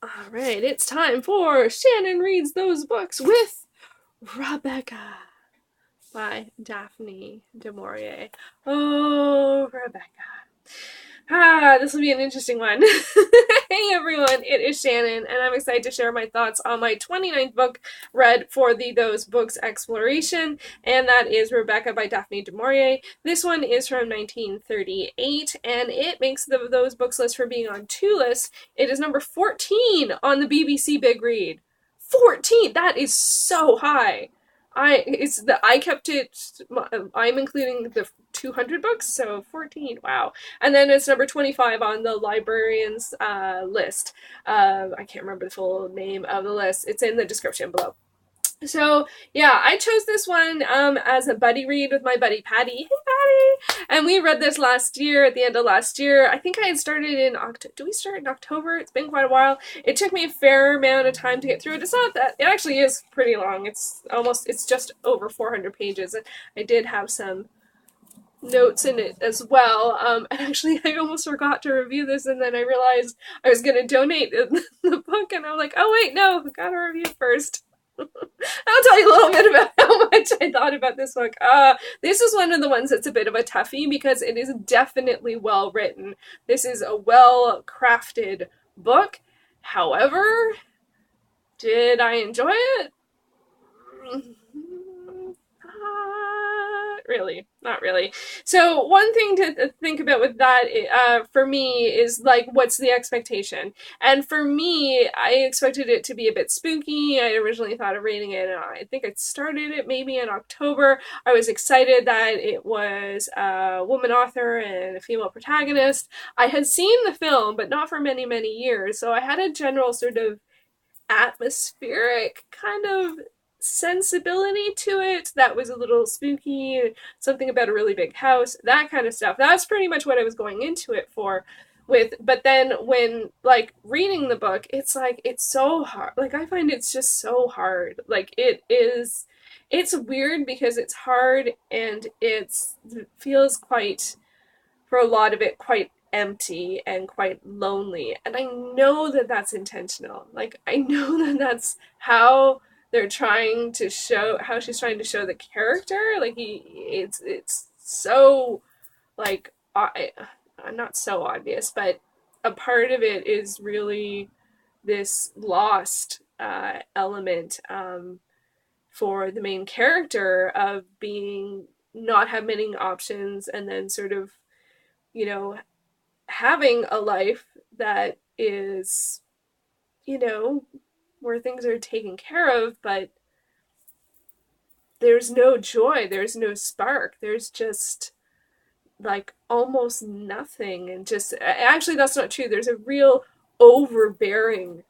All right, it's time for Shannon Reads Those Books with Rebecca by Daphne DuMaurier. Oh, Rebecca. This will be an interesting one. Hey everyone, it is Shannon, and I'm excited to share my thoughts on my 29th book read for the Those Books exploration, and that is Rebecca by Daphne DuMaurier. This one is from 1938, and it makes the Those Books list for being on two lists. It is number 14 on the BBC Big Read. 14! That is so high. I kept it. I'm including the 200 books, so 14. Wow. And then it's number 25 on the Librarians list. I can't remember the full name of the list. It's in the description below. So yeah, I chose this one as a buddy read with my buddy Patty. Hey Patty! And we read this last year, at the end of last year. I think I had started in October. Do we start in October? It's been quite a while. It took me a fair amount of time to get through it. It's not that, it actually is pretty long. It's just over 400 pages. And I did have some notes in it as well. And actually, I almost forgot to review this, and then I realized I was going to donate the book, and I'm like, oh wait, no, gotta review first. I'll tell you a little bit about how much I thought about this book. This is one of the ones that's a bit of a toughie because it is definitely well written. This is a well crafted book. However, did I enjoy it? Really, not really. So one thing to think about with that, for me, is like, what's the expectation? And for me, I expected it to be a bit spooky. I originally thought of reading it, and I think I started it maybe in October. I was excited that it was a woman author and a female protagonist. I had seen the film, but not for many, many years, so I had a general sort of atmospheric kind of sensibility to it that was a little spooky, something about a really big house, that kind of stuff. That's pretty much what I was going into it for with. But then when like reading the book, it's like it's so hard. Like I find it's just so hard. Like it's weird because it's hard and it feels quite, for a lot of it, quite empty and quite lonely. And I know that that's intentional. Like, I know that that's how they're trying to show, how she's trying to show the character. Like, it's so, like, not so obvious, but a part of it is really this lost element for the main character of being, not have many options, and then sort of, you know, having a life that is, where things are taken care of, but there's no joy, there's no spark, there's just like almost nothing. And just, actually, that's not true. There's a real overbearing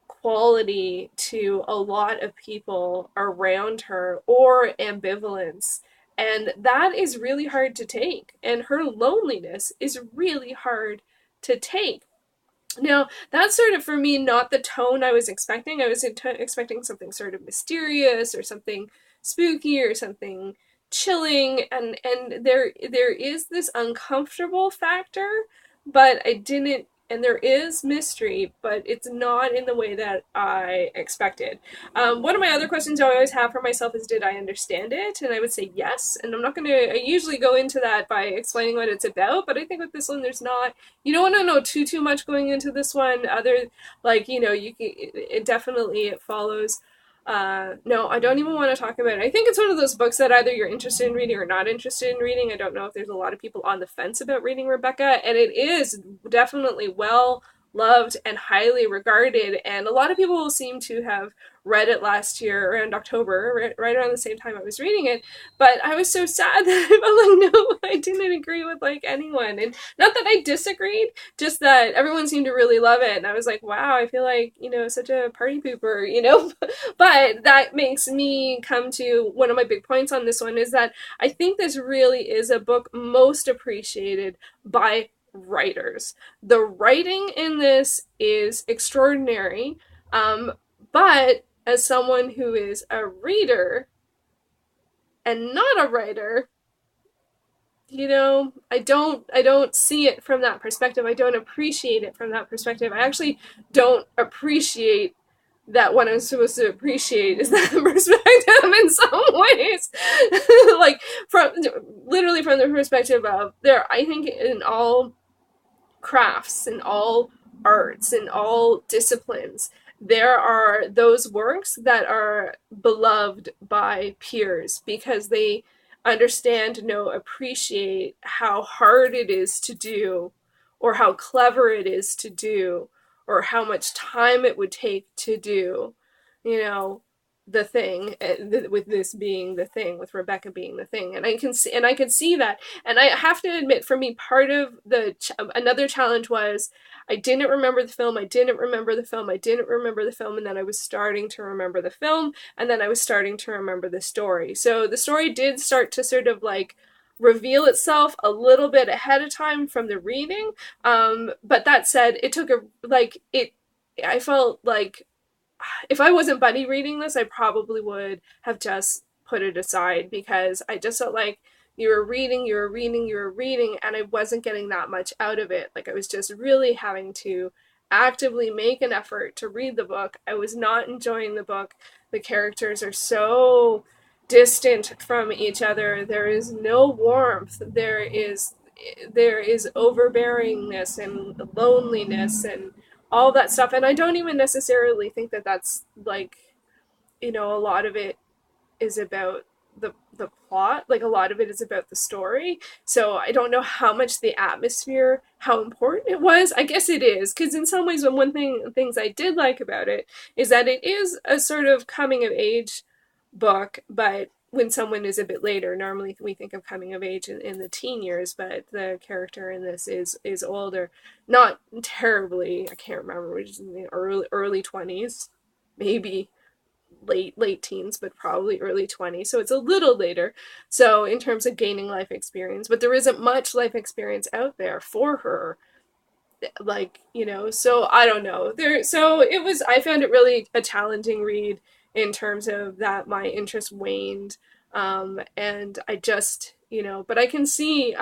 quality to a lot of people around her, or ambivalence. And that is really hard to take. And her loneliness is really hard to take. Now, that's sort of, for me, not the tone I was expecting. I was expecting something sort of mysterious or something spooky or something chilling, and there is this uncomfortable factor, but I didn't, and there is mystery, but it's not in the way that I expected. One of my other questions I always have for myself is, did I understand it? And I would say yes. And I'm not going to, I usually go into that by explaining what it's about, but I think with this one, there's not, you don't want to know too much going into this one. Other, like, it definitely, it follows. No, I don't even want to talk about it. I think it's one of those books that either you're interested in reading or not interested in reading. I don't know if there's a lot of people on the fence about reading Rebecca, and it is definitely well loved and highly regarded, and a lot of people seem to have read it last year around October, right around the same time I was reading it. But I was so sad that I felt like, no, I didn't agree with like anyone, and not that I disagreed, just that everyone seemed to really love it, and I was like, wow, I feel like, such a party pooper. But that makes me come to one of my big points on this one, is that I think this really is a book most appreciated by writers. The writing in this is extraordinary, but as someone who is a reader and not a writer, I don't see it from that perspective. I don't appreciate it from that perspective. I actually don't appreciate that what I'm supposed to appreciate is that perspective in some ways. Like from literally from the perspective of there, I think in all crafts and all arts and all disciplines, there are those works that are beloved by peers because they understand, know, appreciate how hard it is to do, or how clever it is to do, or how much time it would take to do, you know, the thing, with this being the thing, with Rebecca being the thing. And I can see that. And I have to admit, for me, part of another challenge was I didn't remember the film. I didn't remember the film. I didn't remember the film. And then I was starting to remember the film. And then I was starting to remember the story. So the story did start to sort of like reveal itself a little bit ahead of time from the reading. But that said, it took I felt like if I wasn't buddy reading this, I probably would have just put it aside because I just felt like you were reading, you were reading, you were reading, and I wasn't getting that much out of it. Like I was just really having to actively make an effort to read the book. I was not enjoying the book. The characters are so distant from each other. There is no warmth. There is overbearingness and loneliness and all that stuff. And I don't even necessarily think that that's like, a lot of it is about the plot. Like a lot of it is about the story. So I don't know how much the atmosphere, how important it was. I guess it is, because in some ways, things I did like about it is that it is a sort of coming of age book, but when someone is a bit later, normally we think of coming of age in the teen years, but the character in this is older, not terribly. I can't remember, which is in the early 20s, maybe late teens, but probably early 20s. So it's a little later. So in terms of gaining life experience, but there isn't much life experience out there for her. So I don't know. So I found it really a challenging read in terms of that my interest waned. And I just, but I can see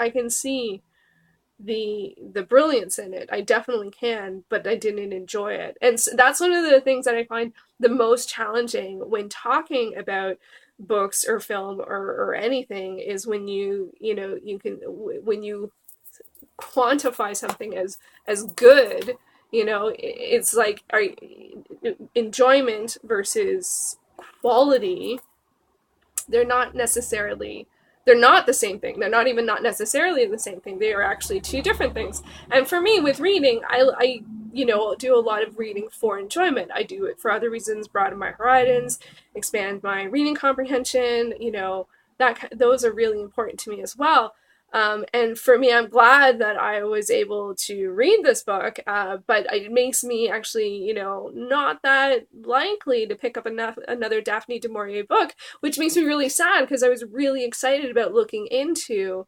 the brilliance in it. I definitely can, but I didn't enjoy it. And so that's one of the things that I find the most challenging when talking about books or film or anything is when when you quantify something as good. It's like enjoyment versus quality. They're not the same thing. They're not even not necessarily the same thing. They are actually two different things. And for me, with reading, I do a lot of reading for enjoyment. I do it for other reasons: broaden my horizons, expand my reading comprehension. Those are really important to me as well. And for me, I'm glad that I was able to read this book, but it makes me actually, not that likely to pick up another Daphne DuMaurier book, which makes me really sad because I was really excited about looking into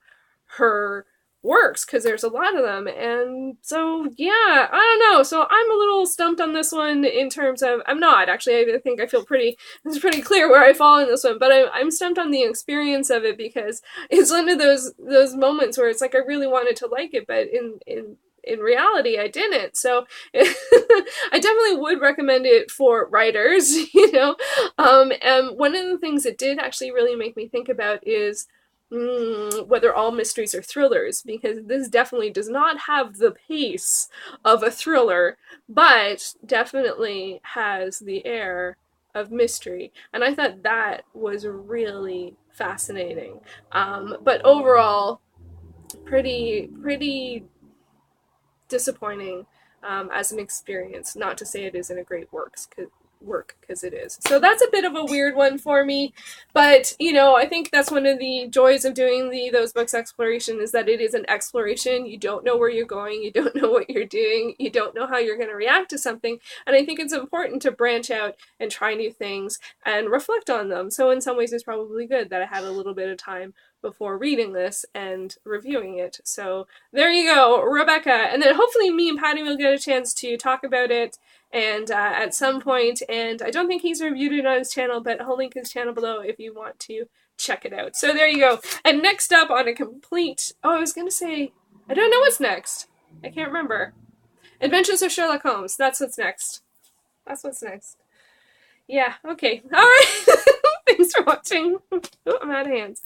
her works because there's a lot of them. And so, yeah, I don't know. So I'm a little stumped on this one in terms of, I'm not actually, I think I feel it's pretty clear where I fall in this one, but I'm stumped on the experience of it because it's one of those moments where it's like I really wanted to like it, but in reality I didn't. So I definitely would recommend it for writers. And one of the things it did actually really make me think about is whether all mysteries are thrillers, because this definitely does not have the pace of a thriller, but definitely has the air of mystery. And I thought that was really fascinating. But overall, pretty disappointing as an experience. Not to say it isn't a great work, because it is. So that's a bit of a weird one for me, but I think that's one of the joys of doing those books exploration is that it is an exploration. You don't know where you're going, you don't know what you're doing, you don't know how you're going to react to something, and I think it's important to branch out and try new things and reflect on them. So in some ways it's probably good that I had a little bit of time before reading this and reviewing it. So there you go, Rebecca. And then hopefully me and Patty will get a chance to talk about it and at some point. And I don't think he's reviewed it on his channel, but I'll link his channel below if you want to check it out. So there you go. And next up on a complete... Oh, I was going to say... I don't know what's next. I can't remember. Adventures of Sherlock Holmes. That's what's next. That's what's next. Yeah, okay. Alright. Thanks for watching. Oh, I'm out of hands.